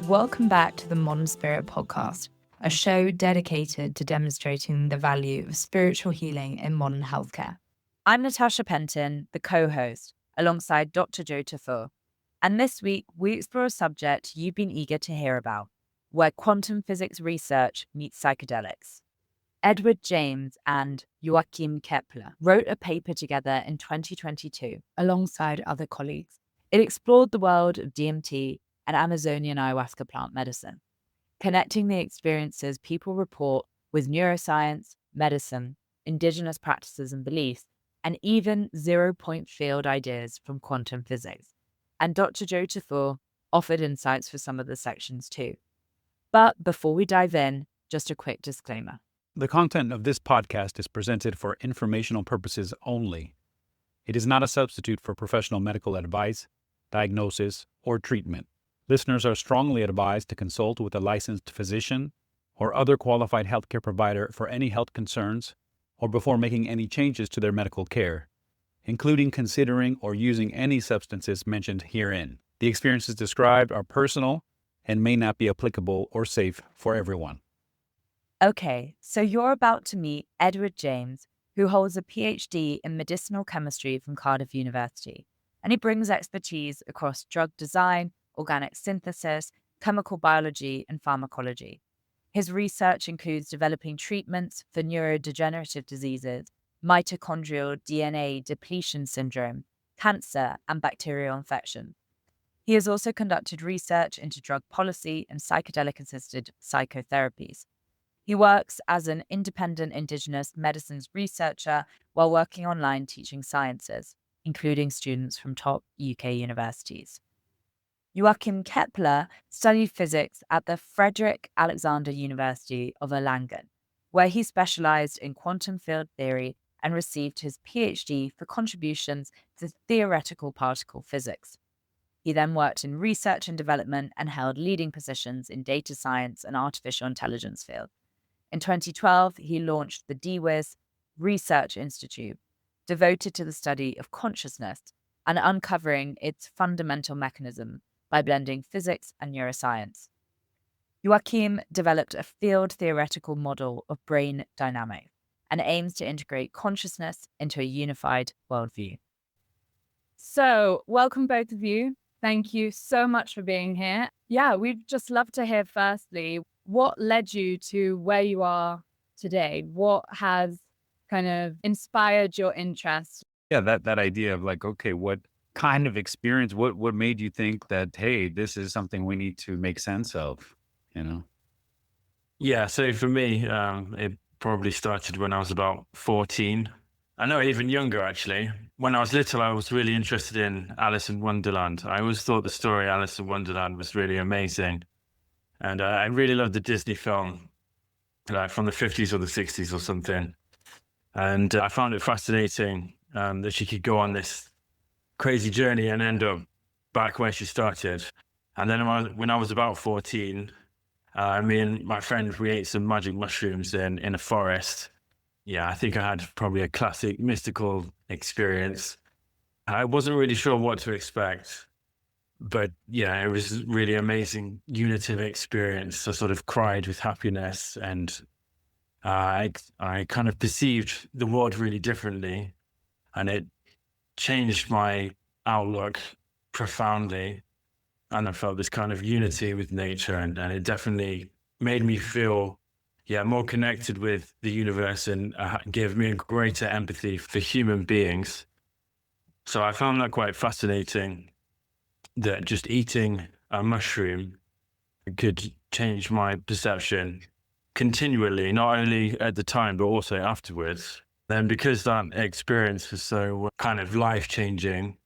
welcome back to the Modern Spirit podcast, a show dedicated to demonstrating the value of spiritual healing in modern healthcare. I'm Natasha Pentin, the co-host, alongside Dr. Joe Tafur. And this week, we explore a subject you've been eager to hear about, where quantum physics research meets psychedelics. Edward James and Joachim Keppler wrote a paper together in 2022 alongside other colleagues. It explored the world of DMT and Amazonian ayahuasca plant medicine, connecting the experiences people report with neuroscience, medicine, indigenous practices and beliefs, and even zero-point field ideas from quantum physics. And Dr. Joe Tafur offered insights for some of the sections too. But before we dive in, just a quick disclaimer. The content of this podcast is presented for informational purposes only. It is not a substitute for professional medical advice, diagnosis, or treatment. Listeners are strongly advised to consult with a licensed physician or other qualified healthcare provider for any health concerns or before making any changes to their medical care, including considering or using any substances mentioned herein. The experiences described are personal and may not be applicable or safe for everyone. Okay, so you're about to meet Edward James, who holds a Ph.D. in medicinal chemistry from Cardiff University, and he brings expertise across drug design, organic synthesis, chemical biology, and pharmacology. His research includes developing treatments for neurodegenerative diseases, mitochondrial DNA depletion syndrome, cancer, and bacterial infection. He has also conducted research into drug policy and psychedelic-assisted psychotherapies. He works as an independent Indigenous medicines researcher while working online teaching sciences, including students from top UK universities. Joachim Keppler studied physics at the Frederick Alexander University of Erlangen, where he specialized in quantum field theory and received his Ph.D. for contributions to theoretical particle physics. He then worked in research and development and held leading positions in data science and artificial intelligence fields. In 2012, he launched the DWIS Research Institute, devoted to the study of consciousness and uncovering its fundamental mechanism by blending physics and neuroscience. Joachim developed a field theoretical model of brain dynamics and aims to integrate consciousness into a unified worldview. So, welcome both of you. Thank you so much for being here. Yeah, we'd just love to hear firstly, what led you to where you are today? What has kind of inspired your interest? Yeah, that idea of like, okay, what kind of experience, what made you think that, hey, this is something we need to make sense of, you know? Yeah, so for me, it probably started when I was about 14. I know even younger, actually. When I was little, I was really interested in Alice in Wonderland. I always thought the story Alice in Wonderland was really amazing. And I really loved the Disney film, like from the 50s or the 60s or something. And I found it fascinating that she could go on this crazy journey and end up back where she started. And then when I was about 14, me and my friends, we ate some magic mushrooms in a forest. Yeah, I think I had probably a classic mystical experience. I wasn't really sure what to expect. But yeah, it was really amazing, unitive experience. I sort of cried with happiness, and I kind of perceived the world really differently, and it changed my outlook profoundly. And I felt this kind of unity with nature, and it definitely made me feel, more connected with the universe, and gave me a greater empathy for human beings. So I found that quite fascinating, that just eating a mushroom could change my perception continually, not only at the time, but also afterwards. Then because that experience was so kind of life-changing,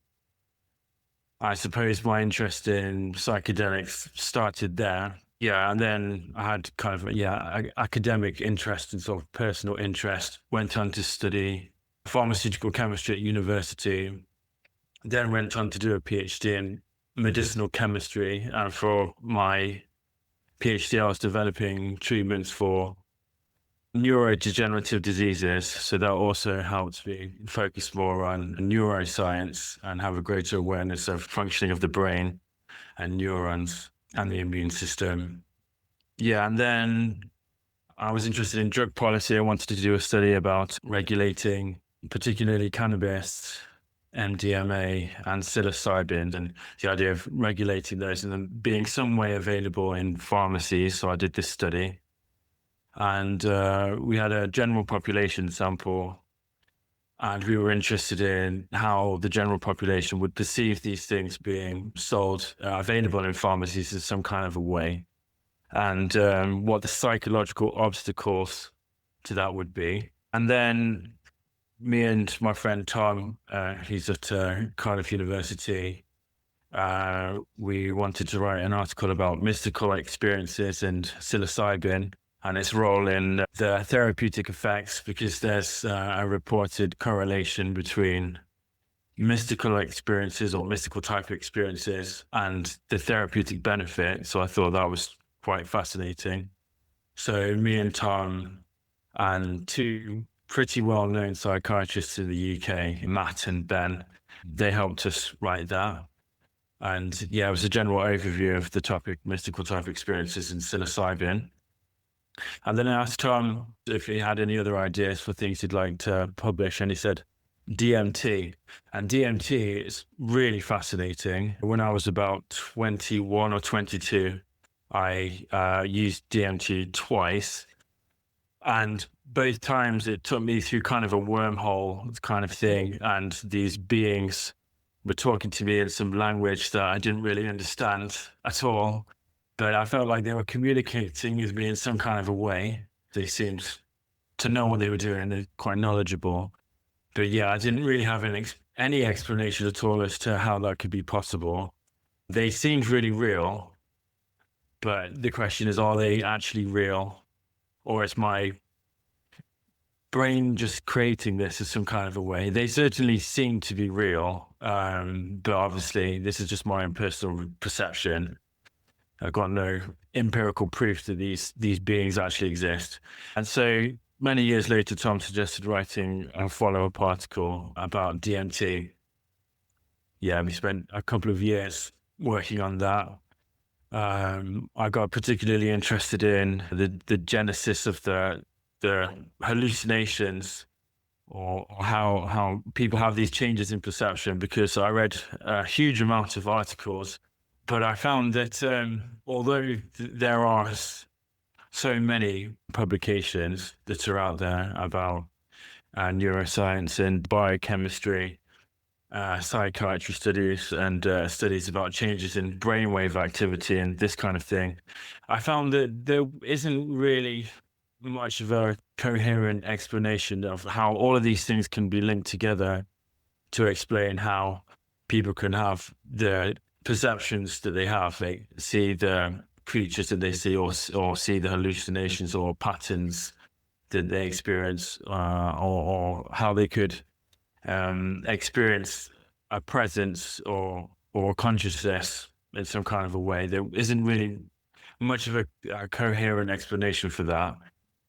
I suppose my interest in psychedelics started there. Yeah, and then I had kind of, academic interest and sort of personal interest. Went on to study pharmaceutical chemistry at university, then went on to do a PhD in medicinal chemistry. And for my PhD, I was developing treatments for neurodegenerative diseases. So that also helped me focus more on neuroscience and have a greater awareness of functioning of the brain and neurons. and the immune system. Yeah, and then I was interested in drug policy. I wanted to do a study about regulating, particularly cannabis, MDMA, and psilocybin, and the idea of regulating those and them being some way available in pharmacies. So I did this study, and we had a general population sample, and we were interested in how the general population would perceive these things being sold, available in pharmacies in some kind of a way, and what the psychological obstacles to that would be. And then me and my friend Tom, he's at Cardiff University, we wanted to write an article about mystical experiences and psilocybin and its role in the therapeutic effects, because there's a reported correlation between mystical experiences or mystical type experiences and the therapeutic benefit. So I thought that was quite fascinating. So me and Tom and two pretty well-known psychiatrists in the UK, Matt and Ben, they helped us write that. And yeah, it was a general overview of the topic, mystical type experiences in psilocybin. And then I asked Tom if he had any other ideas for things he'd like to publish, and he said DMT. And DMT is really fascinating. When I was about 21 or 22, I used DMT twice. And both times it took me through kind of a wormhole kind of thing. And these beings were talking to me in some language that I didn't really understand at all. But I felt like they were communicating with me in some kind of a way. They seemed to know what they were doing. They're quite knowledgeable. But yeah, I didn't really have any explanation at all as to how that could be possible. They seemed really real. But the question is, are they actually real? Or is my brain just creating this in some kind of a way? They certainly seem to be real. But obviously, this is just my own personal perception. I've got no empirical proof that these beings actually exist. And so many years later, Tom suggested writing a follow-up article about DMT. Yeah, we spent a couple of years working on that. I got particularly interested in the genesis of the hallucinations, or how people have these changes in perception, because I read a huge amount of articles. But I found that although there are so many publications that are out there about neuroscience and biochemistry, psychiatry studies, and studies about changes in brainwave activity and this kind of thing, I found that there isn't really much of a coherent explanation of how all of these things can be linked together to explain how people can have the perceptions that they have. They see the creatures that they see, or see the hallucinations or patterns that they experience, or how they could experience a presence or consciousness in some kind of a way. There isn't really much of a coherent explanation for that.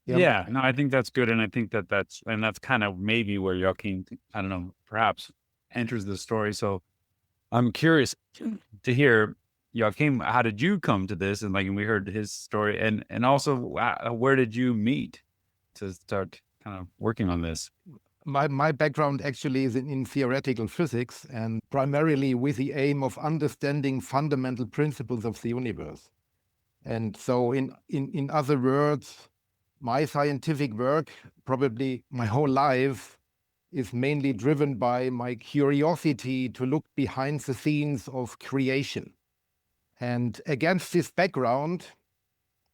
Yeah, no, I think that's good. And I think that's kind of maybe where Joachim, I don't know, perhaps enters the story. So I'm curious to hear, Joachim, how did you come to this? And we heard his story, and also where did you meet to start kind of working on this? My background actually is in theoretical physics, and primarily with the aim of understanding fundamental principles of the universe. And so in other words, my scientific work, probably my whole life, is mainly driven by my curiosity to look behind the scenes of creation. And against this background,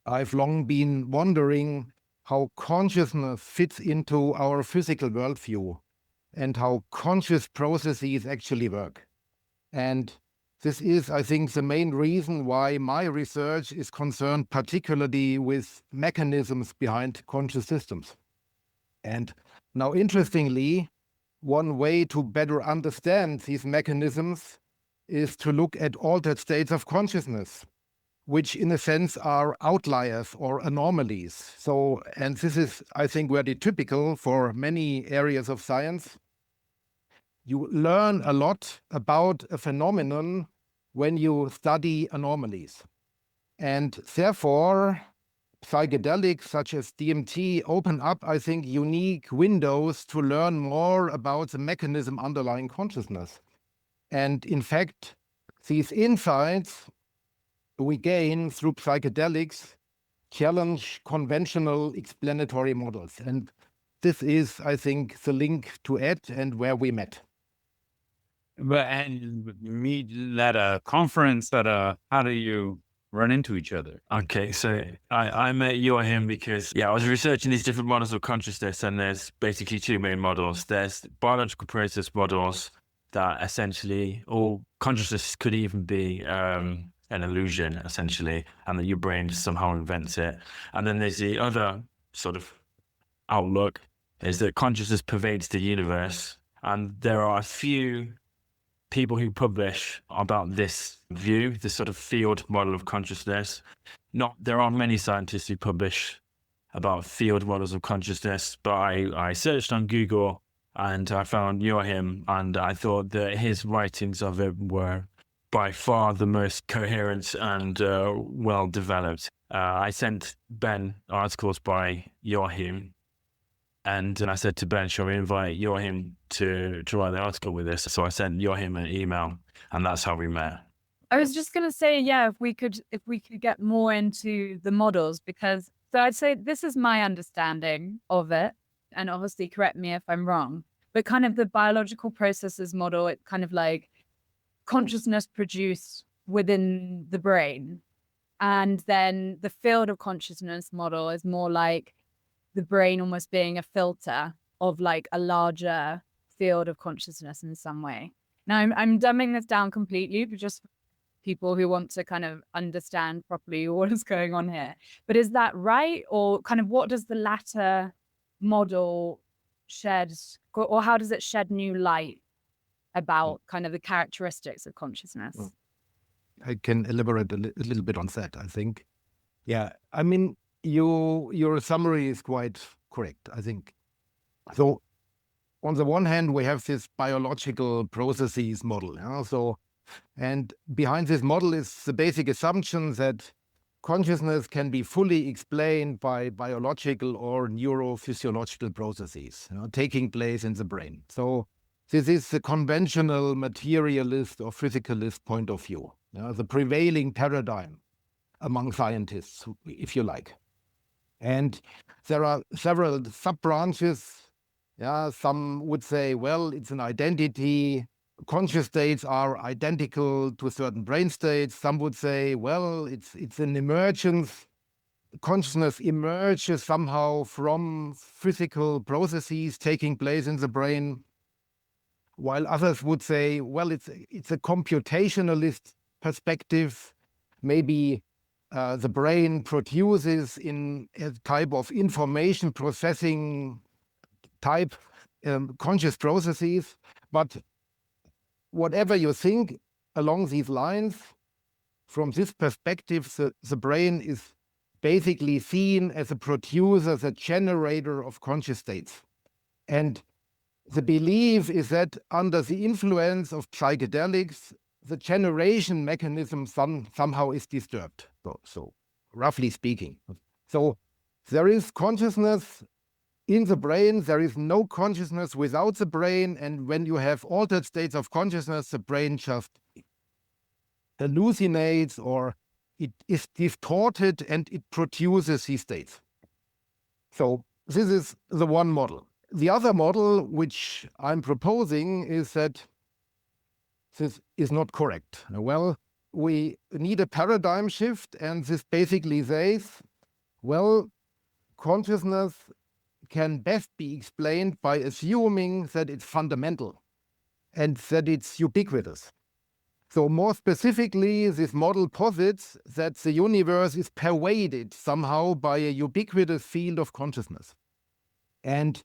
I've long been wondering how consciousness fits into our physical worldview and how conscious processes actually work. And this is, I think, the main reason why my research is concerned particularly with mechanisms behind conscious systems. And now, interestingly, one way to better understand these mechanisms is to look at altered states of consciousness, which in a sense are outliers or anomalies. So, and this is, I think, very typical for many areas of science. You learn a lot about a phenomenon when you study anomalies. And therefore, psychedelics such as DMT open up, I think, unique windows to learn more about the mechanism underlying consciousness. And in fact, these insights we gain through psychedelics challenge conventional explanatory models. And this is, I think, the link to Ed and where we met. But and meet at a conference, how do you run into each other? Okay, so I met Joachim because, I was researching these different models of consciousness, and there's basically two main models. There's biological process models that essentially all consciousness could even be an illusion, essentially, and that your brain just somehow invents it. And then there's the other sort of outlook, is that consciousness pervades the universe. And there are a few people who publish about this view, this sort of field model of consciousness. There aren't many scientists who publish about field models of consciousness, but I searched on Google and I found Joachim, and I thought that his writings of it were by far the most coherent and well developed. I sent Ben articles by Joachim, and I said to Ben, shall we invite Joachim to write the article with us? So I sent Joachim an email, and that's how we met. I was just going to say, if we could get more into the models, because so I'd say this is my understanding of it, and obviously correct me if I'm wrong, but kind of the biological processes model, it's kind of like consciousness produced within the brain. And then the field of consciousness model is more like the brain almost being a filter of like a larger field of consciousness in some way. Now, I'm dumbing this down completely, but just people who want to kind of understand properly what is going on here. But is that right? Or kind of what does the latter model shed, or how does it shed new light about kind of the characteristics of consciousness? I can elaborate a little bit on that, I think. Yeah, I mean, your summary is quite correct, I think. So on the one hand, we have this biological processes model. And behind this model is the basic assumption that consciousness can be fully explained by biological or neurophysiological processes taking place in the brain. So this is the conventional materialist or physicalist point of view, the prevailing paradigm among scientists, if you like. And there are several sub-branches. Some would say, well, it's an identity. Conscious states are identical to certain brain states. Some would say, well, it's an emergence. Consciousness emerges somehow from physical processes taking place in the brain. While others would say, well, it's a computationalist perspective. Maybe the brain produces in a type of information processing type conscious processes. But whatever you think along these lines, from this perspective, the brain is basically seen as a producer, the generator of conscious states. And the belief is that under the influence of psychedelics, the generation mechanism somehow is disturbed. So roughly speaking. So there is consciousness in the brain. There is no consciousness without the brain. And when you have altered states of consciousness, the brain just hallucinates, or it is distorted and it produces these states. So this is the one model. The other model which I'm proposing is that this is not correct. Well, we need a paradigm shift, and this basically says, well, consciousness can best be explained by assuming that it's fundamental and that it's ubiquitous. So more specifically, this model posits that the universe is pervaded somehow by a ubiquitous field of consciousness. And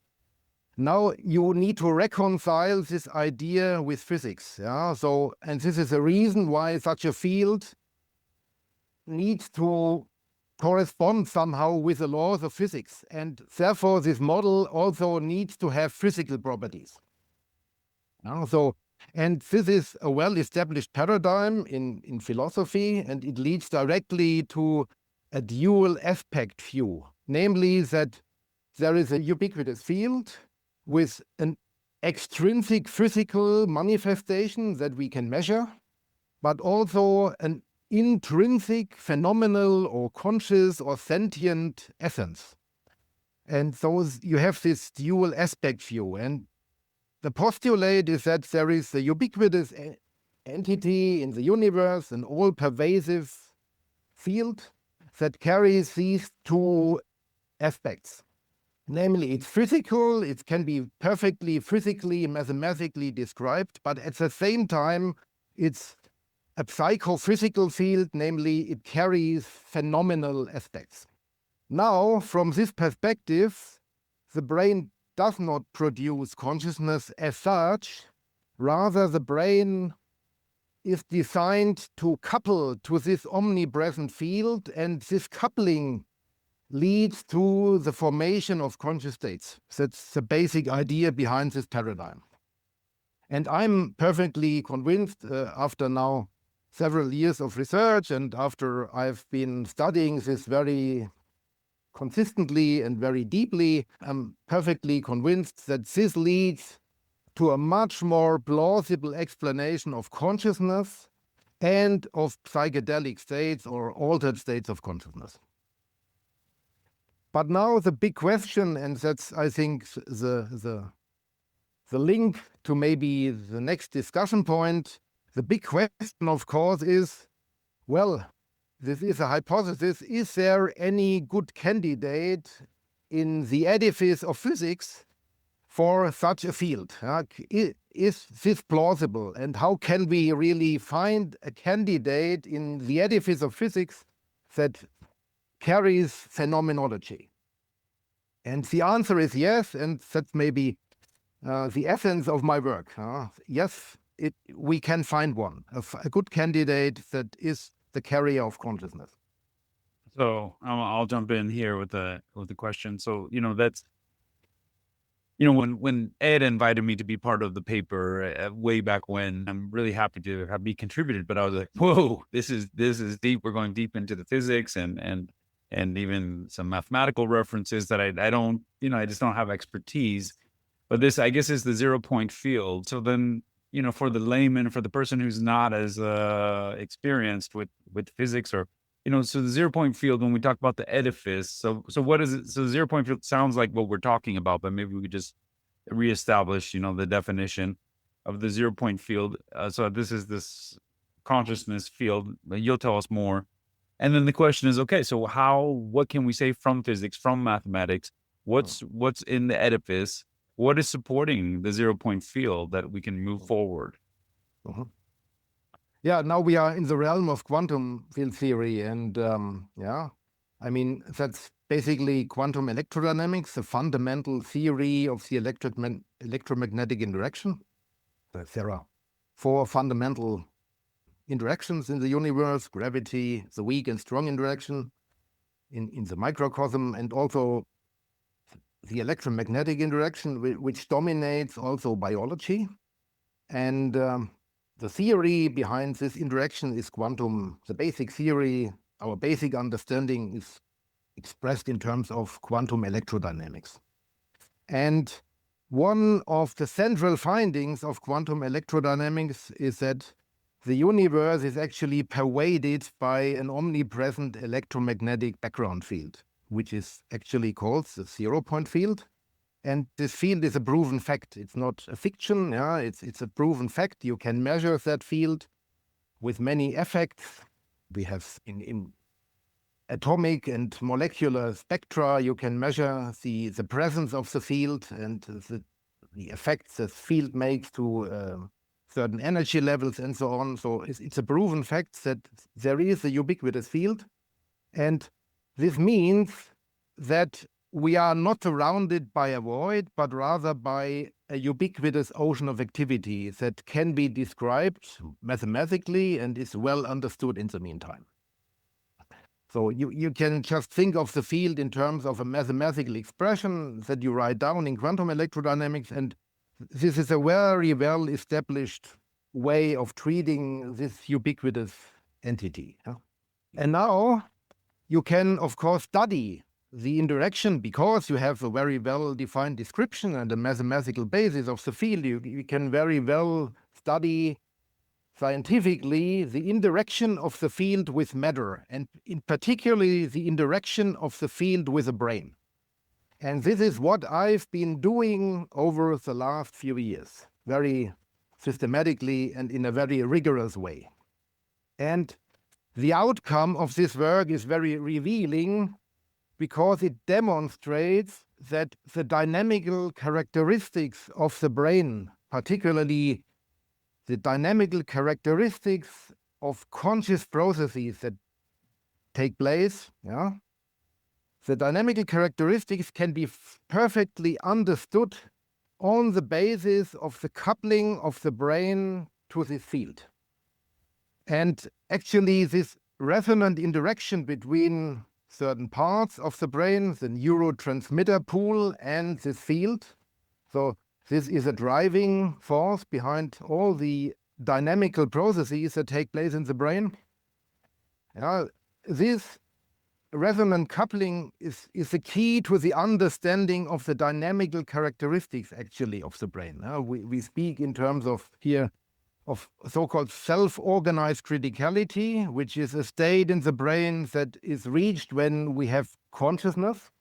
now you need to reconcile this idea with physics. And this is a reason why such a field needs to correspond somehow with the laws of physics. And therefore, this model also needs to have physical properties. So And this is a well-established paradigm in philosophy, and it leads directly to a dual aspect view, namely that there is a ubiquitous field with an extrinsic physical manifestation that we can measure, but also an intrinsic phenomenal or conscious or sentient essence. And so you have this dual aspect view. And the postulate is that there is a ubiquitous entity in the universe, an all-pervasive field that carries these two aspects. Namely, it's physical, it can be perfectly physically, mathematically described, but at the same time, it's a psychophysical field, namely, it carries phenomenal aspects. Now, from this perspective, the brain does not produce consciousness as such. Rather, the brain is designed to couple to this omnipresent field, and this coupling leads to the formation of conscious states. That's the basic idea behind this paradigm. And I'm perfectly convinced after now several years of research and after I've been studying this very consistently and very deeply, I'm perfectly convinced that this leads to a much more plausible explanation of consciousness and of psychedelic states or altered states of consciousness. But now the big question, and that's, I think, the link to maybe the next discussion point, the big question, of course, is, well, this is a hypothesis. Is there any good candidate in the edifice of physics for such a field? Is this plausible? And how can we really find a candidate in the edifice of physics that carries phenomenology? And the answer is yes, and that's maybe the essence of my work. Yes, we can find one, a good candidate that is the carrier of consciousness. So I'll jump in here with the question. So that's when Ed invited me to be part of the paper way back when, I'm really happy to be contributed. But I was like, whoa, this is deep. We're going deep into the physics and even some mathematical references that I don't, I just don't have expertise. But this, I guess, is the 0-point field. So then, for the layman, for the person who's not as experienced with physics or, so the 0-point field, when we talk about the edifice, so what is it? So the 0-point field sounds like what we're talking about, but maybe we could just reestablish, the definition of the 0-point field. So this is this consciousness field. You'll tell us more. And then the question is, okay, so what can we say from physics, from mathematics? What's in the edifice? What is supporting the 0-point field that we can move forward? Yeah, now we are in the realm of quantum field theory. And that's basically quantum electrodynamics, the fundamental theory of the electromagnetic interaction. There are 4 fundamental interactions in the universe: gravity, the weak and strong interaction in the microcosm, and also the electromagnetic interaction, which dominates also biology. And the theory behind this interaction is quantum. The basic theory, our basic understanding, is expressed in terms of quantum electrodynamics. And one of the central findings of quantum electrodynamics is that the universe is actually pervaded by an omnipresent electromagnetic background field, which is actually called the 0-point field. And this field is a proven fact. It's not a fiction. It's a proven fact. You can measure that field with many effects. We have in atomic and molecular spectra, you can measure the presence of the field and the effects the field makes to certain energy levels and so on. So it's a proven fact that there is a ubiquitous field. And this means that we are not surrounded by a void, but rather by a ubiquitous ocean of activity that can be described mathematically and is well understood in the meantime. So you can just think of the field in terms of a mathematical expression that you write down in quantum electrodynamics, and this is a very well established way of treating this ubiquitous entity. And now you can, of course, study the interaction because you have a very well-defined description and a mathematical basis of the field. You can very well study scientifically the interaction of the field with matter, and in particularly the interaction of the field with the brain. And this is what I've been doing over the last few years, very systematically and in a very rigorous way. And the outcome of this work is very revealing because it demonstrates that the dynamical characteristics of the brain, particularly the dynamical characteristics of conscious processes that take place, the dynamical characteristics can be perfectly understood on the basis of the coupling of the brain to this field. And actually, this resonant interaction between certain parts of the brain, the neurotransmitter pool, and this field. So this is a driving force behind all the dynamical processes that take place in the brain. This resonant coupling is the key to the understanding of the dynamical characteristics, actually, of the brain. We speak in terms of here of so-called self-organized criticality, which is a state in the brain that is reached when we have consciousness.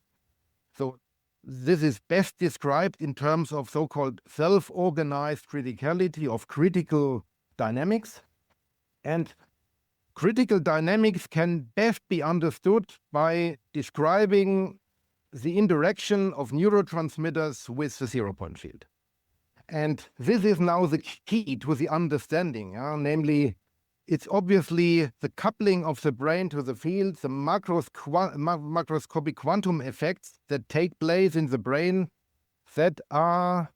So this is best described in terms of so-called self-organized criticality of critical dynamics. And critical dynamics can best be understood by describing the interaction of neurotransmitters with the zero-point field. And this is now the key to the understanding, namely, it's obviously the coupling of the brain to the field, the macroscopic quantum effects that take place in the brain that are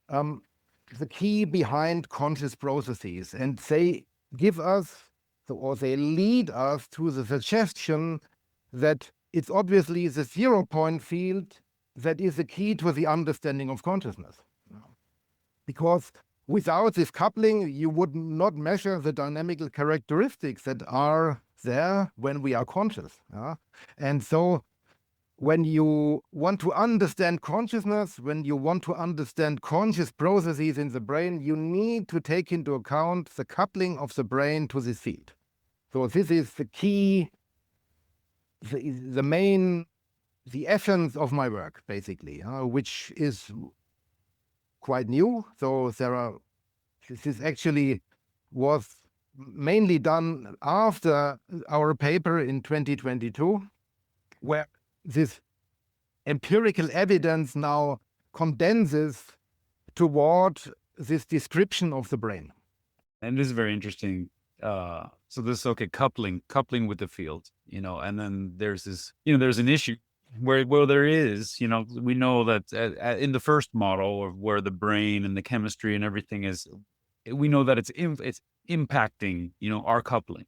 the key behind conscious processes. And they give us, or they lead us to the suggestion that it's obviously the zero-point field that is the key to the understanding of consciousness. Because without this coupling, you would not measure the dynamical characteristics that are there when we are conscious. And so when you want to understand consciousness, when you want to understand conscious processes in the brain, you need to take into account the coupling of the brain to this field. So this is the key, the main, the essence of my work, basically, which is quite new. So this actually was mainly done after our paper in 2022, where this empirical evidence now condenses toward this description of the brain. And this is very interesting. So this, coupling with the field, and then there's this, there's an issue where there is, we know that in the first model of where the brain and the chemistry and everything is, we know that it's impacting, our coupling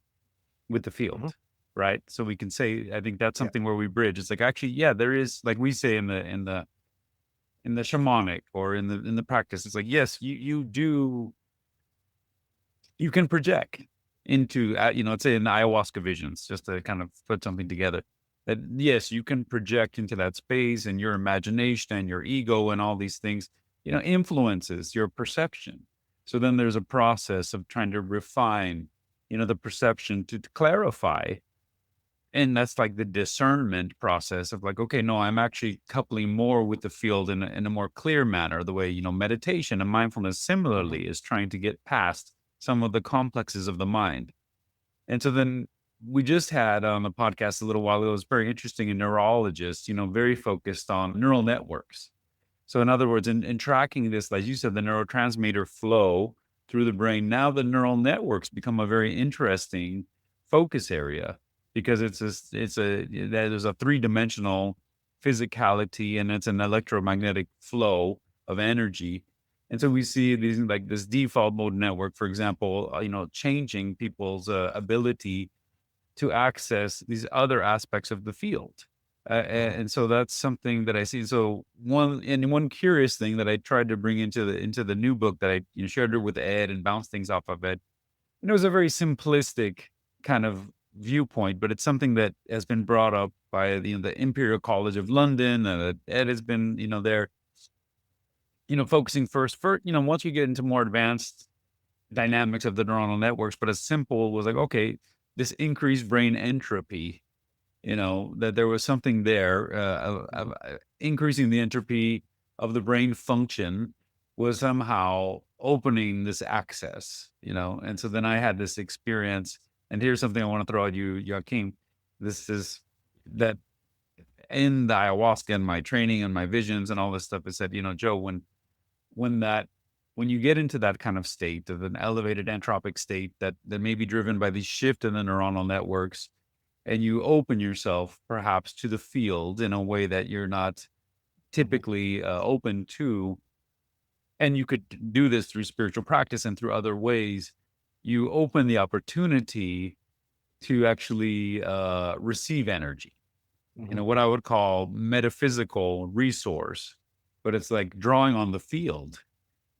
with the field, right? So we can say, I think that's something where we bridge. It's like, actually, there is, like we say in the shamanic or in the practice, it's like, yes, you can project into, let's say in the ayahuasca visions, just to kind of put something together. That yes, you can project into that space, and your imagination and your ego and all these things, influences your perception. So then there's a process of trying to refine, the perception to clarify. And that's like the discernment process of like, okay, no, I'm actually coupling more with the field in a more clear manner, the way, meditation and mindfulness similarly is trying to get past some of the complexes of the mind. And so then we just had on the podcast a little while ago, it was very interesting, a neurologist, very focused on neural networks. So in other words, in tracking this, like you said, the neurotransmitter flow through the brain, now the neural networks become a very interesting focus area because there's a three-dimensional physicality and it's an electromagnetic flow of energy. And so we see these, like this default mode network, for example, changing people's ability to access these other aspects of the field. And so that's something that I see. So one curious thing that I tried to bring into the new book that I shared it with Ed and bounced things off of it. And it was a very simplistic kind of viewpoint, but it's something that has been brought up by the Imperial College of London. Ed has been there focusing first for once you get into more advanced dynamics of the neuronal networks, but as simple was like, okay, this increased brain entropy, that there was something there, increasing the entropy of the brain function was somehow opening this access, and so then I had this experience, and here's something I want to throw at you, Joachim. This is that in the ayahuasca and my training and my visions and all this stuff, it said, Joe, when you get into that kind of state of an elevated entropic state that may be driven by the shift in the neuronal networks, and you open yourself perhaps to the field in a way that you're not typically open to, and you could do this through spiritual practice and through other ways, you open the opportunity to actually receive energy, what I would call metaphysical resource, but it's like drawing on the field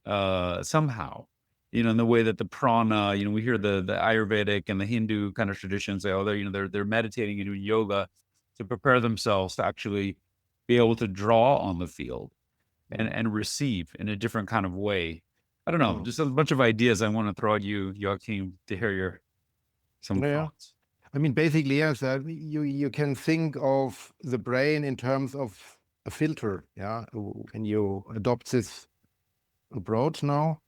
somehow, in the way that the prana, we hear the Ayurvedic and the Hindu kind of traditions say, oh, they're meditating and doing yoga to prepare themselves to actually be able to draw on the field and receive in a different kind of way. I don't know, just a bunch of ideas I want to throw at you, Joachim, to hear some thoughts. I mean, basically, yes, you can think of the brain in terms of a filter, yeah, when you adopt this approach now.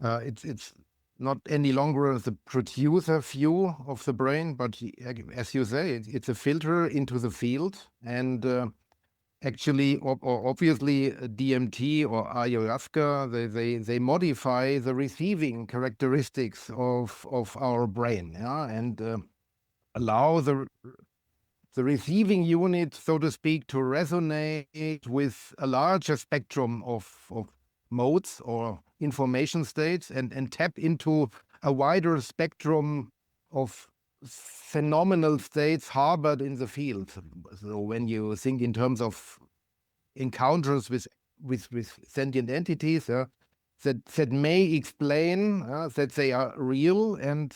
It's not any longer the producer view of the brain, but as you say, it's a filter into the field. And actually, or obviously, DMT or ayahuasca, they modify the receiving characteristics of our brain, yeah, and allow the receiving unit, so to speak, to resonate with a larger spectrum of modes or information states and tap into a wider spectrum of phenomenal states harbored in the field. So when you think in terms of encounters with sentient entities, that may explain that they are real and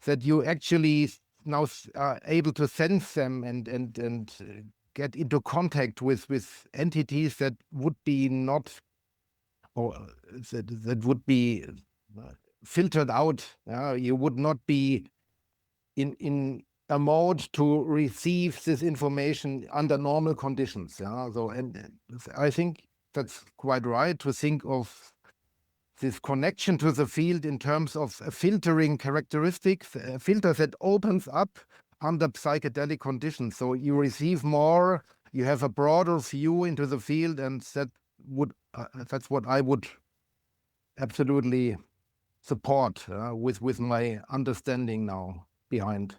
that you actually now are able to sense them and get into contact with entities that would be not, or that would be filtered out. You would not be in a mode to receive this information under normal conditions. So, and I think that's quite right to think of this connection to the field in terms of a filtering characteristics, a filter that opens up under psychedelic conditions. So you receive more, you have a broader view into the field, and that's what I would absolutely support with my understanding now behind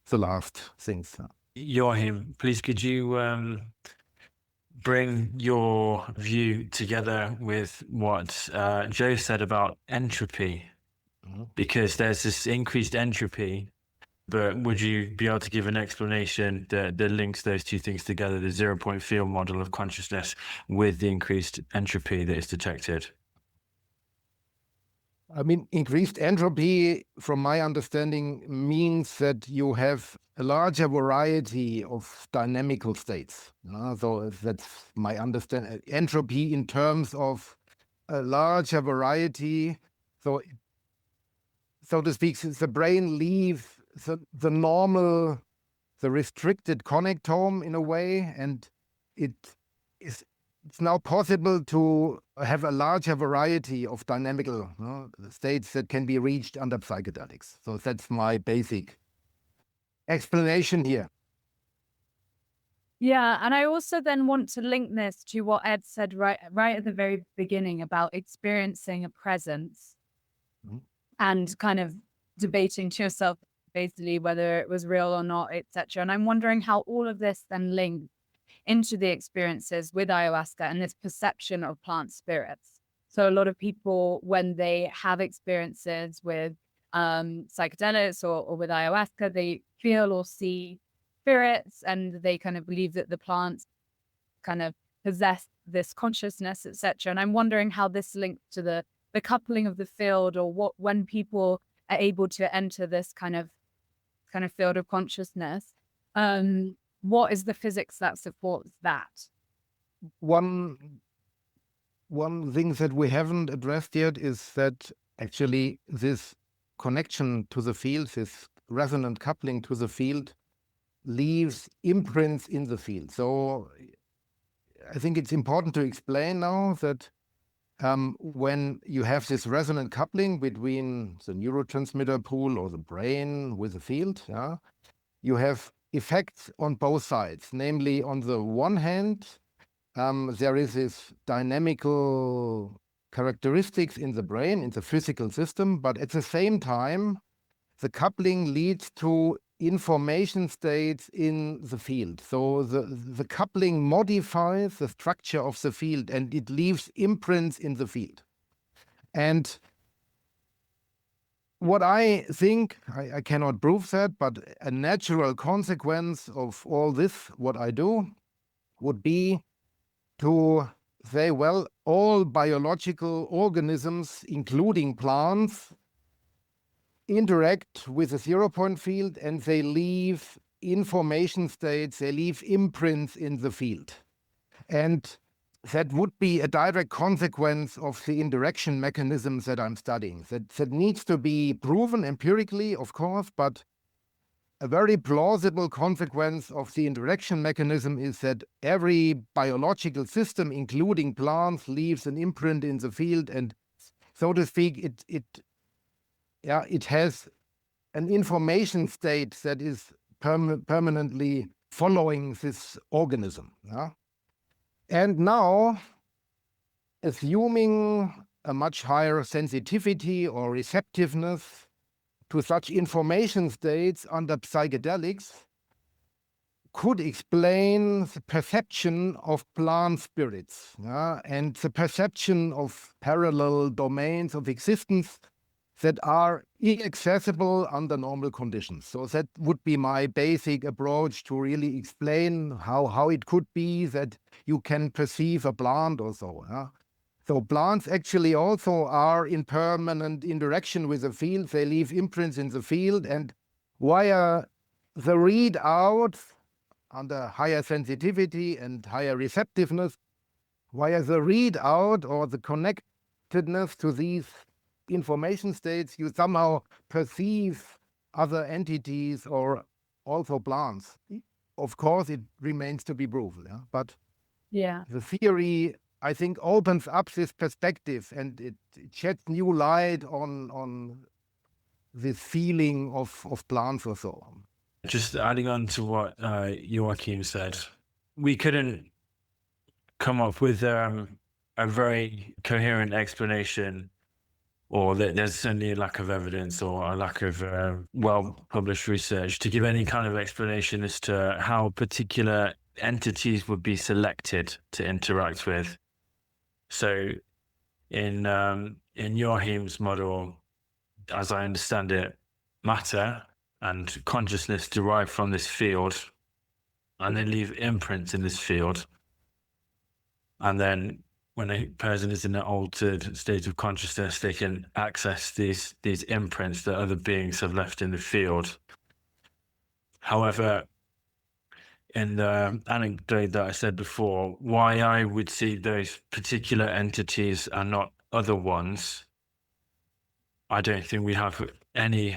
the last things. Joachim, please could you bring your view together with what Joe said about entropy? Because there's this increased entropy, but would you be able to give an explanation that links those two things together, the 0-point field model of consciousness with the increased entropy that is detected? I mean, increased entropy, from my understanding, means that you have a larger variety of dynamical states. So that's my understanding. Entropy in terms of a larger variety. So to speak, the brain leaves the normal, the restricted connectome in a way, and it's now possible to have a larger variety of dynamical states that can be reached under psychedelics. So that's my basic explanation here. Yeah, and I also then want to link this to what Ed said right at the very beginning about experiencing a presence and kind of debating to yourself basically whether it was real or not, etc. And I'm wondering how all of this then links into the experiences with ayahuasca and this perception of plant spirits. So a lot of people, when they have experiences with psychedelics or with ayahuasca, they feel or see spirits, and they kind of believe that the plants kind of possess this consciousness, etc. And I'm wondering how this links to the coupling of the field, or what, when people are able to enter this kind of field of consciousness, what is the physics that supports that? One thing that we haven't addressed yet is that actually this connection to the field, this resonant coupling to the field, leaves imprints in the field. So I think it's important to explain now that when you have this resonant coupling between the neurotransmitter pool or the brain with the field, you have effects on both sides. Namely, on the one hand, there is this dynamical characteristics in the brain, in the physical system, but at the same time, the coupling leads to information states in the field. So the coupling modifies the structure of the field, and it leaves imprints in the field. And what I think, I cannot prove that, but a natural consequence of all this, what I do, would be to say, well, all biological organisms, including plants, interact with a zero-point field, and they leave information states, they leave imprints in the field. And that would be a direct consequence of the interaction mechanisms that I'm studying. That needs to be proven empirically, of course, but a very plausible consequence of the interaction mechanism is that every biological system, including plants, leaves an imprint in the field, and so to speak, it has an information state that is permanently following this organism. And now, assuming a much higher sensitivity or receptiveness to such information states under psychedelics, could explain the perception of plant spirits, and the perception of parallel domains of existence that are inaccessible under normal conditions. So that would be my basic approach to really explain how it could be that you can perceive a plant or so. So plants actually also are in permanent interaction with the field. They leave imprints in the field, and via the readout under higher sensitivity and higher receptiveness, via the readout or the connectedness to these information states, you somehow perceive other entities or also plants. Of course, it remains to be proven, but the theory, I think, opens up this perspective, and it sheds new light on this feeling of plants or so. Just adding on to what Joachim said, we couldn't come up with a very coherent explanation, or that there's certainly a lack of evidence or a lack of well-published research to give any kind of explanation as to how particular entities would be selected to interact with. So in Joachim's model, as I understand it, matter and consciousness derive from this field, and they leave imprints in this field. And then when a person is in an altered state of consciousness, they can access these imprints that other beings have left in the field. However, in the anecdote that I said before, why I would see those particular entities and not other ones, I don't think we have any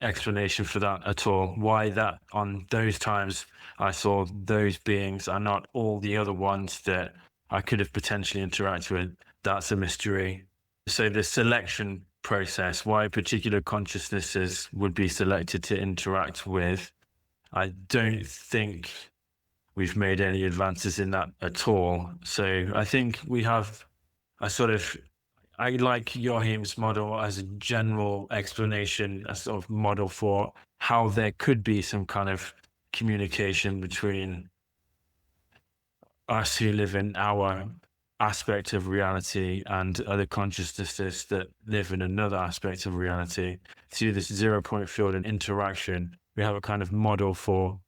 explanation for that at all. Why that on those times I saw those beings and not all the other ones that I could have potentially interacted with, that's a mystery. So the selection process, why particular consciousnesses would be selected to interact with, I don't think we've made any advances in that at all. So I think we have I like Joachim's model as a general explanation, a sort of model for how there could be some kind of communication between us who live in our aspect of reality and other consciousnesses that live in another aspect of reality. Through this zero-point field and interaction, we have a kind of model for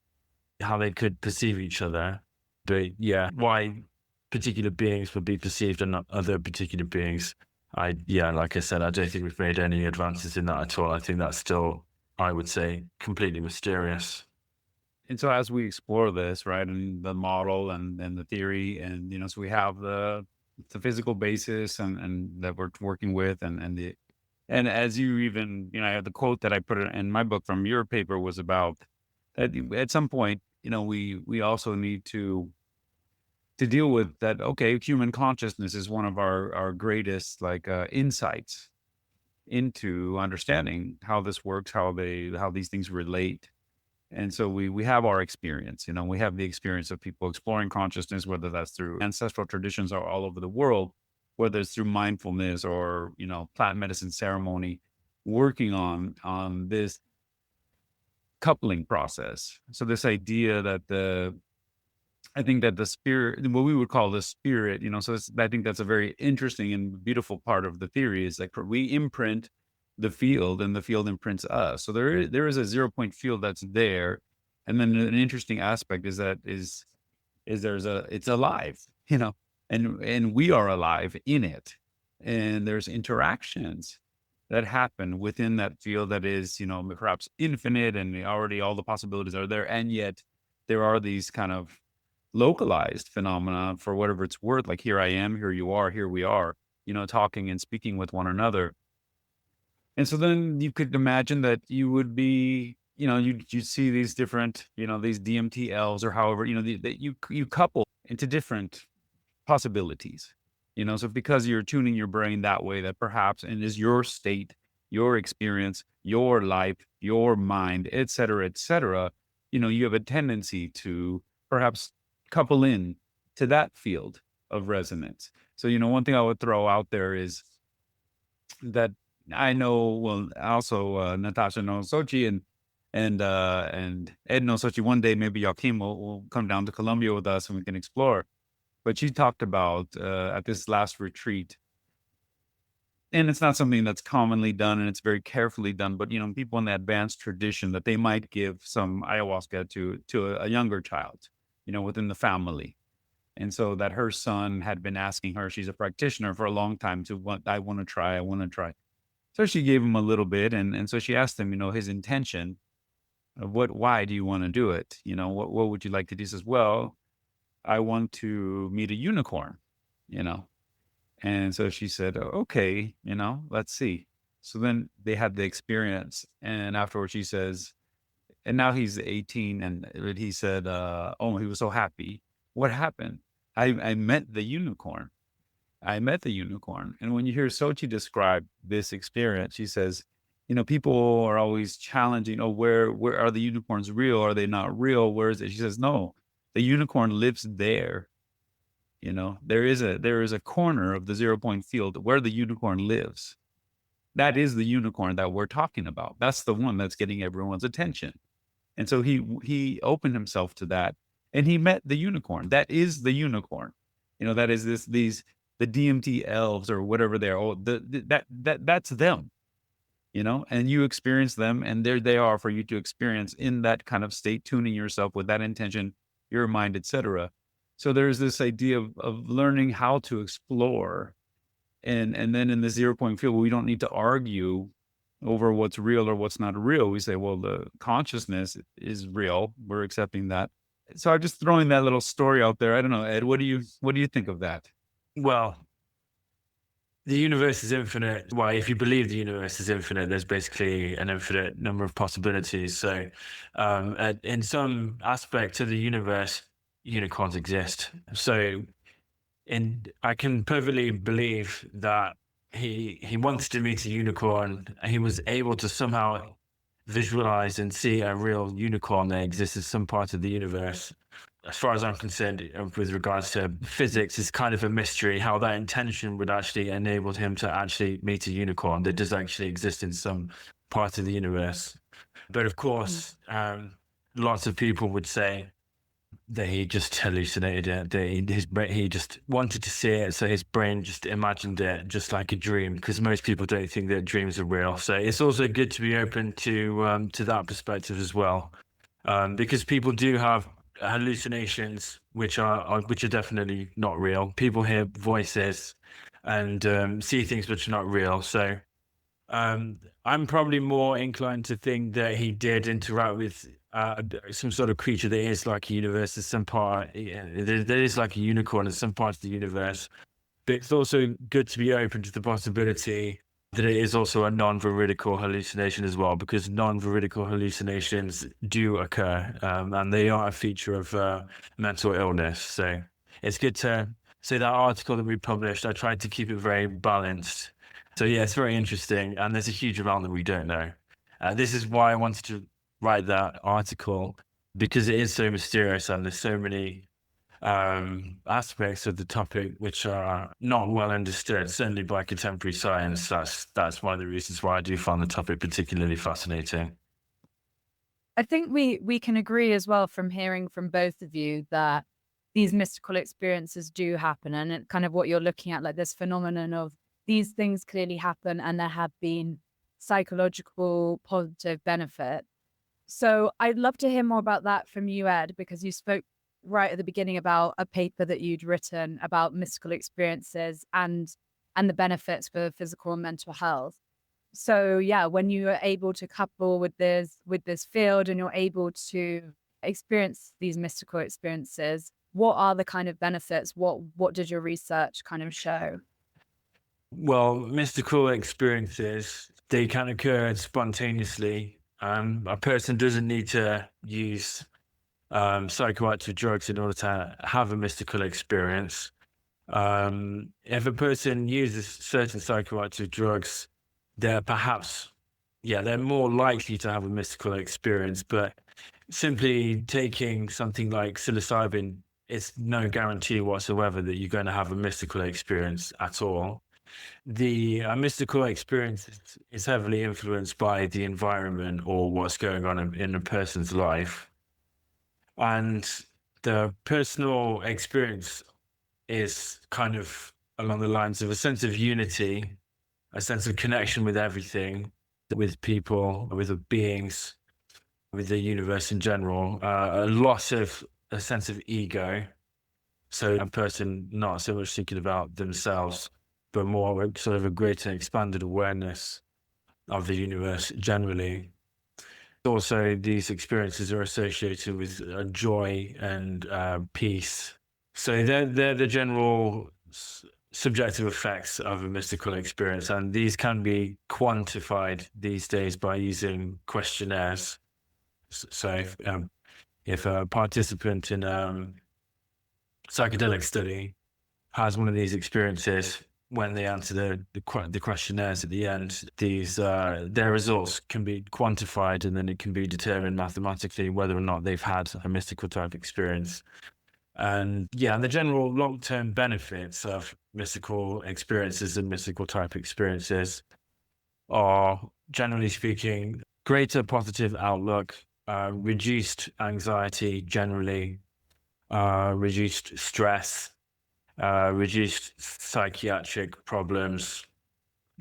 how they could perceive each other. But yeah, why particular beings would be perceived and not other particular beings. Like I said, I don't think we've made any advances in that at all. I think that's still, I would say, completely mysterious. And so as we explore this, right, and the model and the theory, and so we have the physical basis and that we're working with, and as you even, I have the quote that I put in my book from your paper was about that at some point, we also need to deal with that. Okay, human consciousness is one of our greatest insights into understanding how this works, how these things relate. And so we have our experience, we have the experience of people exploring consciousness, whether that's through ancestral traditions or all over the world, whether it's through mindfulness or, plant medicine ceremony, working on this coupling process. So this idea that I think that the spirit, what we would call the spirit, I think that's a very interesting and beautiful part of the theory is like we imprint the field and the field imprints us. So there is a 0 point field that's there. And then an interesting aspect is that it's alive, and we are alive in it. And there's interactions that happen within that field that is, perhaps infinite, and already all the possibilities are there. And yet there are these kind of localized phenomena for whatever it's worth. Like here I am, here you are, here we are, talking and speaking with one another. And so then you could imagine that you would be, you see these different, these DMT elves or however, that you couple into different possibilities, so because you're tuning your brain that way, that perhaps, and is your state, your experience, your life, your mind, et cetera, you have a tendency to perhaps couple in to that field of resonance. So, one thing I would throw out there is that I know, well, also Natasha knows Sochi, and Ed knows Sochi. One day, maybe Joachim will come down to Colombia with us and we can explore. But she talked about at this last retreat, and it's not something that's commonly done, and it's very carefully done. But people in the advanced tradition, that they might give some ayahuasca to a younger child, within the family. And so that her son had been asking her, she's a practitioner for a long time, I want to try. So she gave him a little bit, and so she asked him, his intention of why do you want to do it? What would you like to do? He says, well, I want to meet a unicorn, And so she said, okay, let's see. So then they had the experience, and afterwards she says, and now he's 18, and he said, he was so happy. What happened? I met the unicorn. And when you hear Sochi describe this experience, she says, people are always challenging, where are the unicorns real? Are they not real? Where is it? She says, no, the unicorn lives there. There is a corner of the 0 point field where the unicorn lives. That is the unicorn that we're talking about. That's the one that's getting everyone's attention. And so he opened himself to that, and he met the unicorn. That is the unicorn. That is the DMT elves or whatever they are. That's them. And you experience them, and there they are for you to experience in that kind of state, tuning yourself with that intention, your mind, etc. So there's this idea of learning how to explore, and then in the 0 point field, we don't need to argue over what's real or what's not real. We say, well, the consciousness is real. We're accepting that. So I'm just throwing that little story out there. I don't know, Ed, what do you think of that? Well, the universe is infinite. Well, if you believe the universe is infinite, there's basically an infinite number of possibilities. So in some aspect of the universe, unicorns exist. So I can perfectly believe that he wanted to meet a unicorn. He was able to somehow visualize and see a real unicorn that exists in some part of the universe. As far as I'm concerned, with regards to physics, it's kind of a mystery how that intention would actually enable him to actually meet a unicorn that does actually exist in some part of the universe. But of course, lots of people would say that he just hallucinated it, that he just wanted to see it, so his brain just imagined it just like a dream, because most people don't think that dreams are real. So it's also good to be open to that perspective as well. because people do have hallucinations, which are definitely not real. People hear voices and see things which are not real. So I'm probably more inclined to think that he did interact with some sort of creature that is like a universe. There's some part, there is like a unicorn in some parts of the universe. But it's also good to be open to the possibility that it is also a non-veridical hallucination as well, because non-veridical hallucinations do occur, and they are a feature of mental illness. So it's good to say that article that we published, I tried to keep it very balanced. So yeah, it's very interesting, and there's a huge amount that we don't know. This is why I wanted to write that article, because it is so mysterious and there's so many aspects of the topic which are not well understood, certainly by contemporary science. That's one of the reasons why I do find the topic particularly fascinating. I think we can agree as well from hearing from both of you that these mystical experiences do happen, and it kind of what you're looking at, like this phenomenon of these things clearly happen and there have been psychological positive benefit. So I'd love to hear more about that from you, Ed, because you spoke right at the beginning about a paper that you'd written about mystical experiences and the benefits for physical and mental health. So yeah, when you are able to couple with this field and you're able to experience these mystical experiences, what are the kind of benefits? What did your research kind of show? Well, mystical experiences, they can occur spontaneously. A person doesn't need to use psychoactive drugs in order to have a mystical experience. If a person uses certain psychoactive drugs, they're more likely to have a mystical experience. But simply taking something like psilocybin, it's no guarantee whatsoever that you're going to have a mystical experience at all. The mystical experience is heavily influenced by the environment or what's going on in a person's life. And the personal experience is kind of along the lines of a sense of unity, a sense of connection with everything, with people, with beings, with the universe in general, a loss of a sense of ego. So a person not so much thinking about themselves, but more sort of a greater expanded awareness of the universe generally. Also, these experiences are associated with joy and peace. So they're the general subjective effects of a mystical experience, and these can be quantified these days by using questionnaires. So if a participant in a psychedelic study has one of these experiences, when they answer the questionnaires at the end, their results can be quantified, and then it can be determined mathematically whether or not they've had a mystical type experience. And the general long-term benefits of mystical experiences and mystical type experiences are, generally speaking, greater positive outlook, reduced anxiety generally, reduced stress, reduced psychiatric problems,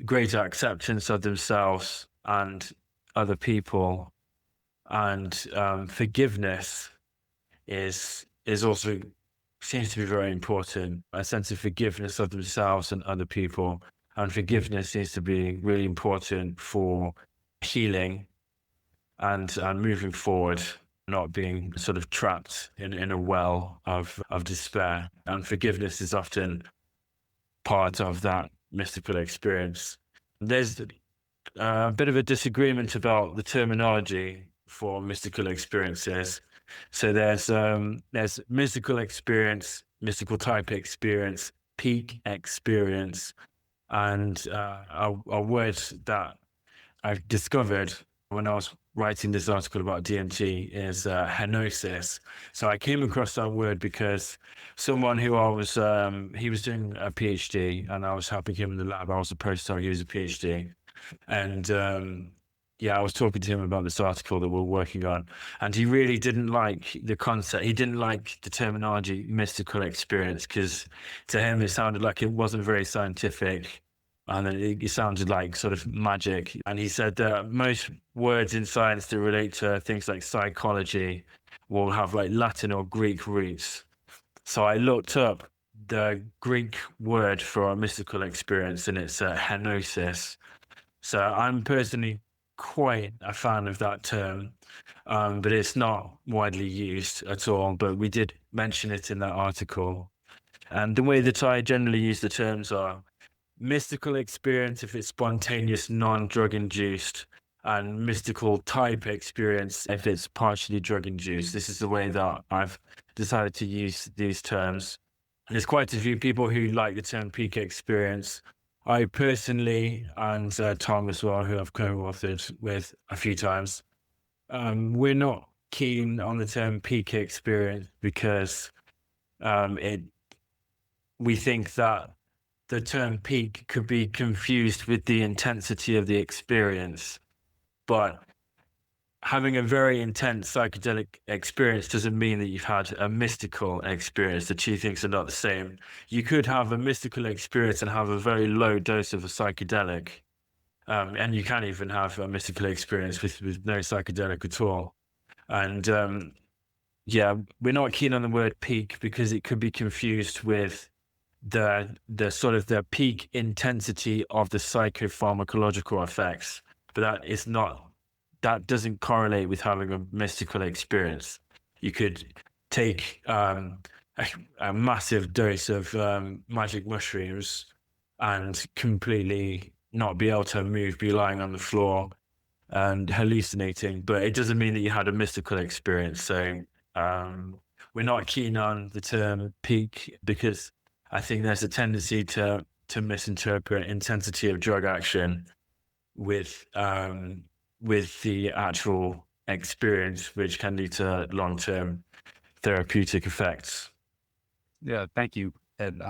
greater acceptance of themselves and other people, and forgiveness is also seems to be very important. A sense of forgiveness of themselves and other people, and forgiveness seems to be really important for healing and moving forward, not being sort of trapped in a well of despair. And forgiveness is often part of that mystical experience. There's a bit of a disagreement about the terminology for mystical experiences. So there's mystical experience, mystical type experience, peak experience, and a word that I've discovered when I was writing this article about DMT is henosis. So I came across that word because someone who he was doing a PhD, and I was helping him in the lab. I was a postdoc, he was a PhD. And I was talking to him about this article that we're working on, and he really didn't like the concept. He didn't like the terminology mystical experience, because to him it sounded like it wasn't very scientific. And then it sounded like sort of magic. And he said that most words in science that relate to things like psychology will have like Latin or Greek roots. So I looked up the Greek word for a mystical experience, and it's henosis. So I'm personally quite a fan of that term, but it's not widely used at all. But we did mention it in that article. And the way that I generally use the terms are mystical experience if it's spontaneous, non-drug induced, and mystical type experience if it's partially drug induced. This is the way that I've decided to use these terms. There's quite a few people who like the term peak experience. I personally, and Tom as well, who I've co-authored with a few times, we're not keen on the term peak experience because we think that the term peak could be confused with the intensity of the experience. But having a very intense psychedelic experience doesn't mean that you've had a mystical experience. The two things are not the same. You could have a mystical experience and have a very low dose of a psychedelic. And you can even have a mystical experience with no psychedelic at all. And yeah, we're not keen on the word peak because it could be confused with the sort of the peak intensity of the psychopharmacological effects, but that doesn't correlate with having a mystical experience. You could take a massive dose of magic mushrooms and completely not be able to move, be lying on the floor and hallucinating, but it doesn't mean that you had a mystical experience. So we're not keen on the term peak because I think there's a tendency to misinterpret intensity of drug action with the actual experience, which can lead to long-term therapeutic effects. Yeah, thank you, Ed.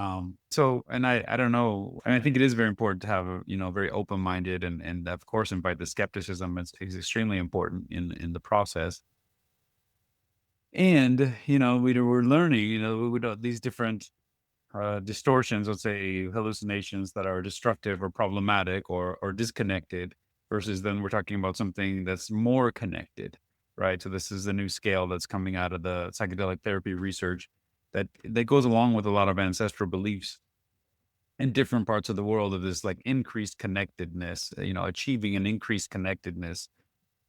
So, and I don't know, and I think it is very important to have a, very open-minded and of course invite the skepticism is extremely important in the process. And, we're learning, these different distortions, let's say hallucinations that are destructive or problematic or disconnected, versus then we're talking about something that's more connected, right? So this is a new scale that's coming out of the psychedelic therapy research that goes along with a lot of ancestral beliefs in different parts of the world of this like increased connectedness, achieving an increased connectedness.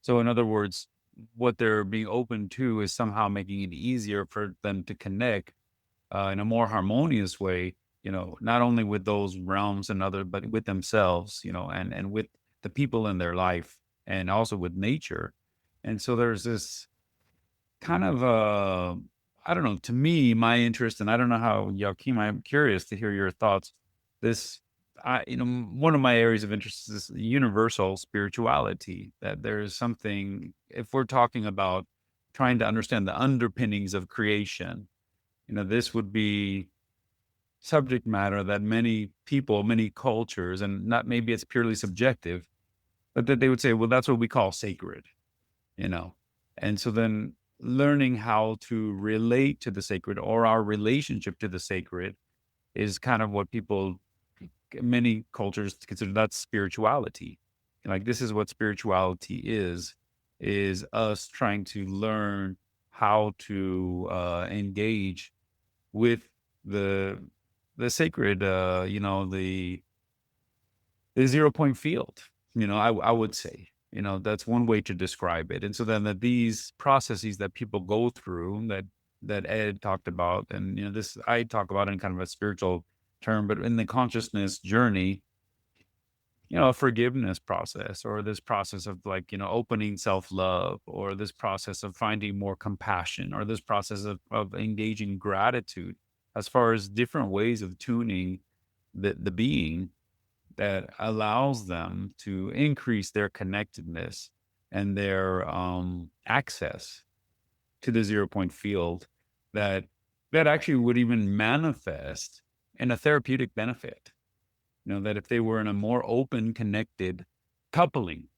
So in other words, what they're being open to is somehow making it easier for them to connect in a more harmonious way, not only with those realms and other, but with themselves, and with the people in their life and also with nature. And so there's this kind of, I don't know, to me, my interest, and I don't know how, Joachim, I'm curious to hear your thoughts. One of my areas of interest is universal spirituality, that there's something, if we're talking about trying to understand the underpinnings of creation, this would be subject matter that many people, many cultures, and not maybe it's purely subjective, but that they would say, well, that's what we call sacred, And so then learning how to relate to the sacred or our relationship to the sacred is kind of what many cultures consider that's spirituality. Like this is what spirituality is us trying to learn how to engage with the sacred, the 0 point field, I would say, that's one way to describe it. And so then that these processes that people go through that Ed talked about, and, this I talk about in kind of a spiritual term, but in the consciousness journey, a forgiveness process, or this process of like, opening self-love, or this process of finding more compassion, or this process of engaging gratitude, as far as different ways of tuning the being that allows them to increase their connectedness and their access to the 0 point field that actually would even manifest in a therapeutic benefit. That if they were in a more open, connected coupling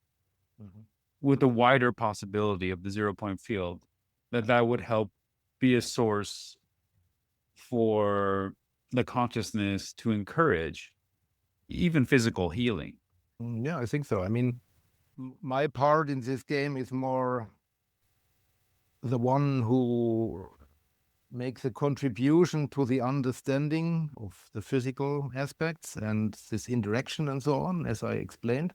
with a wider possibility of the 0 point field, that would help be a source for the consciousness to encourage even physical healing. Yeah, I think so. I mean, my part in this game is more the one who makes a contribution to the understanding of the physical aspects and this interaction and so on, as I explained.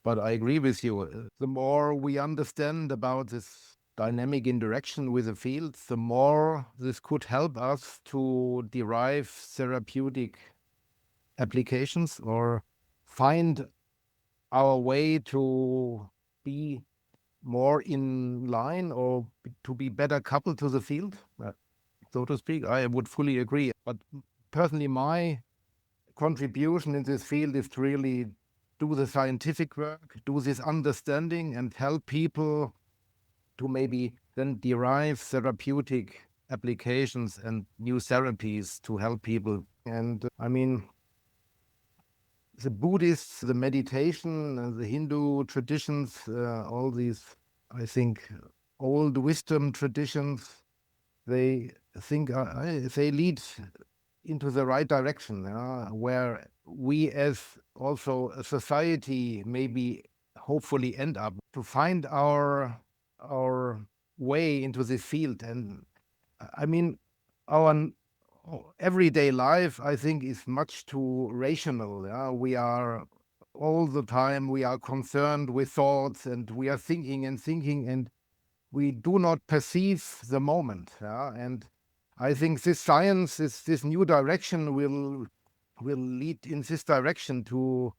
But I agree with you. The more we understand about this dynamic interaction with the field, the more this could help us to derive therapeutic applications or find our way to be more in line or to be better coupled to the field, so to speak. I would fully agree. But personally, my contribution in this field is to really do the scientific work, do this understanding, and help people to maybe then derive therapeutic applications and new therapies to help people. And I mean, the Buddhists, the meditation, the Hindu traditions, all these, I think, old wisdom traditions, they think they lead into the right direction, where we as also a society maybe hopefully end up to find our way into this field. And I mean, our everyday life, I think, is much too rational. We are all the time, we are concerned with thoughts and we are thinking and we do not perceive the moment. And I think this science, this new direction will lead in this direction to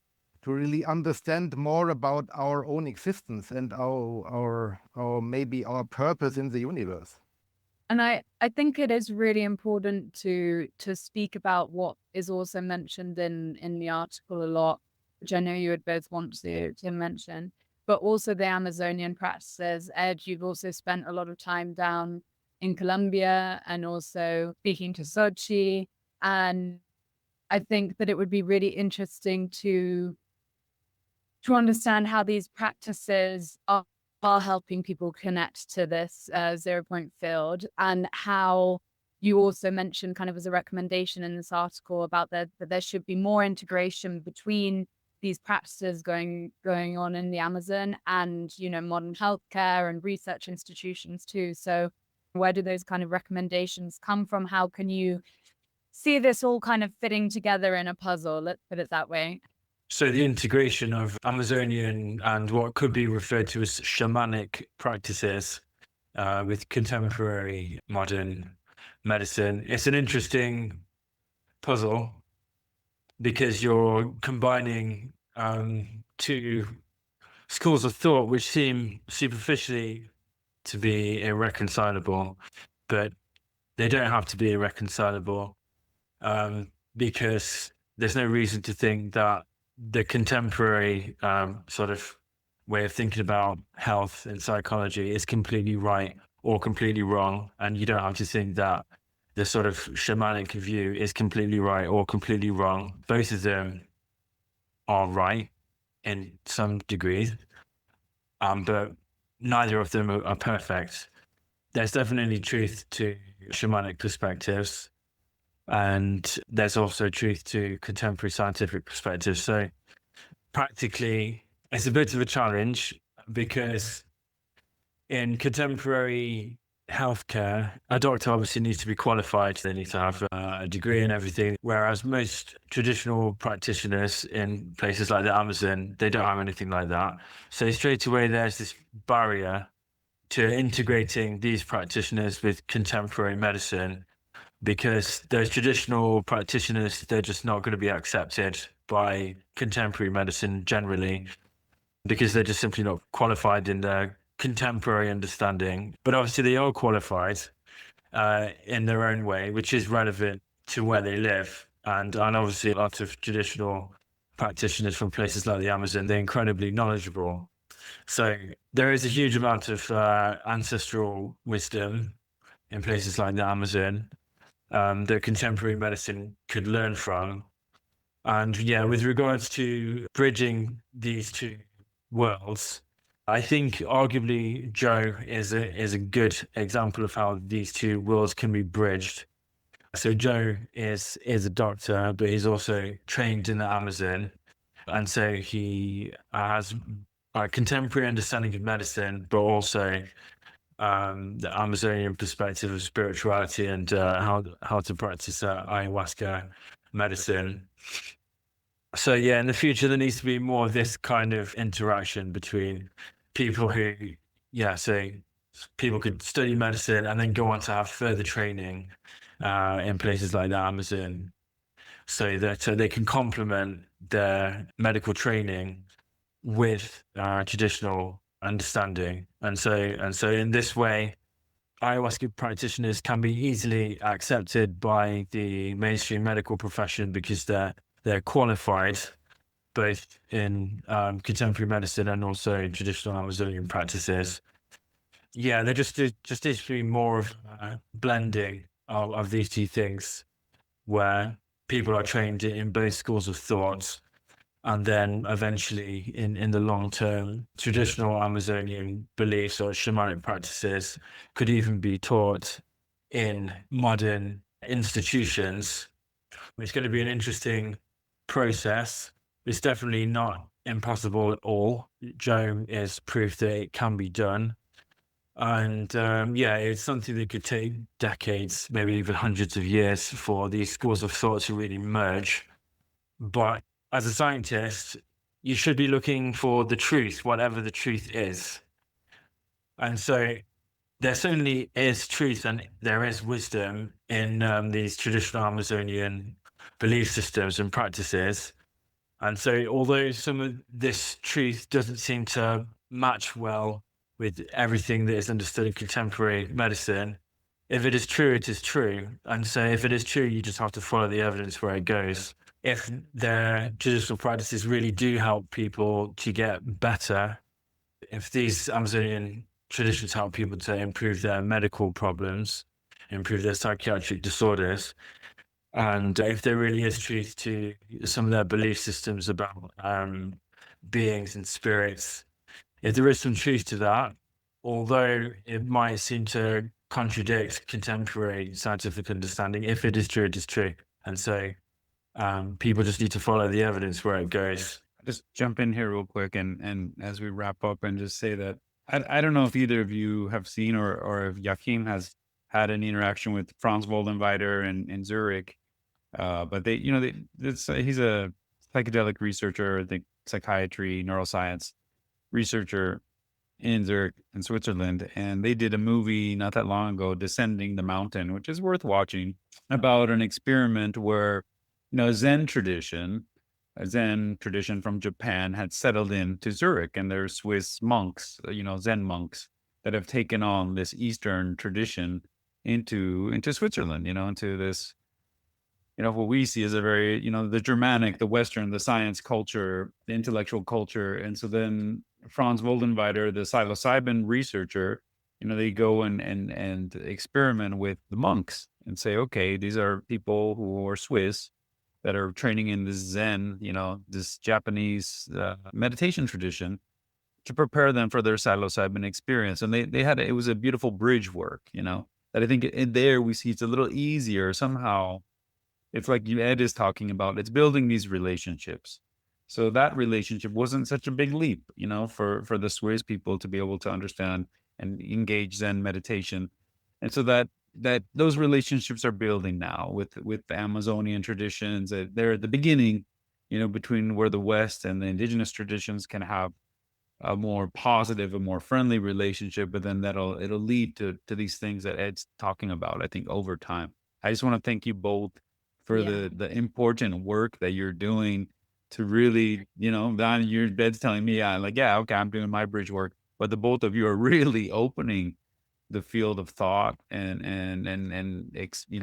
really understand more about our own existence and our maybe our purpose in the universe. And I think it is really important to speak about what is also mentioned in the article a lot, which I know you would both want to mention, but also the Amazonian practices. Ed, you've also spent a lot of time down in Colombia and also speaking to Sochi. And I think that it would be really interesting to understand how these practices are helping people connect to this 0 point field, and how you also mentioned kind of as a recommendation in this article about that there should be more integration between these practices going on in the Amazon and, you know, modern healthcare and research institutions too. So where do those kind of recommendations come from? How can you see this all kind of fitting together in a puzzle? Let's put it that way. So the integration of Amazonian and what could be referred to as shamanic practices with contemporary modern medicine, it's an interesting puzzle because you're combining two schools of thought which seem superficially to be irreconcilable, but they don't have to be irreconcilable because there's no reason to think that the contemporary sort of way of thinking about health and psychology is completely right or completely wrong. And you don't have to think that the sort of shamanic view is completely right or completely wrong. Both of them are right in some degree, but neither of them are perfect. There's definitely truth to shamanic perspectives, and there's also truth to contemporary scientific perspectives. So practically, it's a bit of a challenge because in contemporary healthcare, a doctor obviously needs to be qualified. They need to have a degree and everything. Whereas most traditional practitioners in places like the Amazon, they don't have anything like that. So straight away, there's this barrier to integrating these practitioners with contemporary medicine, because those traditional practitioners, they're just not going to be accepted by contemporary medicine generally, because they're just simply not qualified in their contemporary understanding. But obviously they are qualified in their own way, which is relevant to where they live. And obviously a lot of traditional practitioners from places like the Amazon, they're incredibly knowledgeable. So there is a huge amount of ancestral wisdom in places like the Amazon that contemporary medicine could learn from. And yeah, with regards to bridging these two worlds, I think arguably Joe is a good example of how these two worlds can be bridged. So Joe is a doctor, but he's also trained in the Amazon. And so he has a contemporary understanding of medicine, but also the Amazonian perspective of spirituality and how to practice ayahuasca medicine. So yeah, in the future, there needs to be more of this kind of interaction between people who, so people could study medicine and then go on to have further training in places like the Amazon, so that they can complement their medical training with traditional understanding. And so in this way, ayahuasca practitioners can be easily accepted by the mainstream medical profession because they're qualified both in contemporary medicine and also traditional Amazonian practices. Yeah, there just needs to be more of blending of these two things, where people are trained in both schools of thought, and then eventually in the long term, traditional Amazonian beliefs or shamanic practices could even be taught in modern institutions. It's going to be an interesting process. It's definitely not impossible at all. Joe is proof that it can be done. And it's something that could take decades, maybe even hundreds of years for these schools of thought to really merge. But as a scientist, you should be looking for the truth, whatever the truth is. And so there certainly is truth and there is wisdom in these traditional Amazonian belief systems and practices. And so although some of this truth doesn't seem to match well with everything that is understood in contemporary medicine, if it is true, it is true. And so if it is true, you just have to follow the evidence where it goes. If their traditional practices really do help people to get better, if these Amazonian traditions help people to improve their medical problems, improve their psychiatric disorders, and if there really is truth to some of their belief systems about beings and spirits, if there is some truth to that, although it might seem to contradict contemporary scientific understanding, if it is true, it is true. And so people just need to follow the evidence where it goes. Just jump in here real quick and as we wrap up and just say that I don't know if either of you have seen or if Joachim has had an interaction with Franz Woldenweiter in Zurich. But he's a psychedelic researcher, I think psychiatry, neuroscience researcher in Zurich in Switzerland. And they did a movie not that long ago, Descending the Mountain, which is worth watching, about an experiment where, a Zen tradition from Japan had settled into Zurich, and there's Swiss monks, Zen monks that have taken on this Eastern tradition into Switzerland, into this, what we see as a very, the Germanic, the Western, the science culture, the intellectual culture. And so then Franz Woldenweiter, the psilocybin researcher, they go and experiment with the monks and say, okay, these are people who are Swiss that are training in this Zen, this Japanese meditation tradition, to prepare them for their psilocybin experience. And it was a beautiful bridge work, that I think in there we see it's a little easier somehow. It's like Ed is talking about, it's building these relationships. So that relationship wasn't such a big leap, for the Swiss people to be able to understand and engage Zen meditation. And so that those relationships are building now with the Amazonian traditions. They're at the beginning, between where the West and the indigenous traditions can have a more positive, a more friendly relationship, but then it'll lead to these things that Ed's talking about, I think, over time. I just want to thank you both for the important work that you're doing to really, Ed's telling me, okay, I'm doing my bridge work, but the both of you are really opening the field of thought and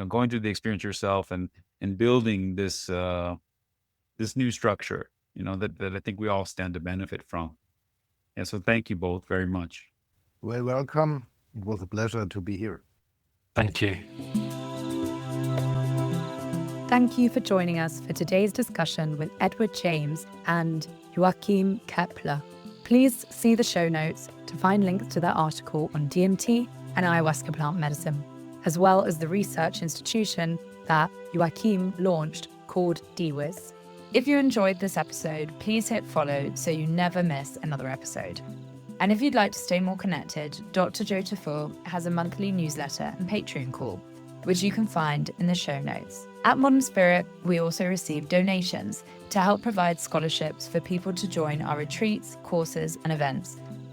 going through the experience yourself and building this new structure, that I think we all stand to benefit from. Yeah, so thank you both very much. Well, welcome. It was a pleasure to be here. Thank you. Thank you for joining us for today's discussion with Edward James and Joachim Keppler. Please see the show notes to find links to their article on DMT and ayahuasca plant medicine. as well as the research institution that Joachim launched called DWIS. If you enjoyed this episode, please hit follow so you never miss another episode. And if you'd like to stay more connected, Dr. Joe Tafur has a monthly newsletter and Patreon call, which you can find in the show notes. At Modern Spirit, we also receive donations to help provide scholarships for people to join our retreats, courses, and events,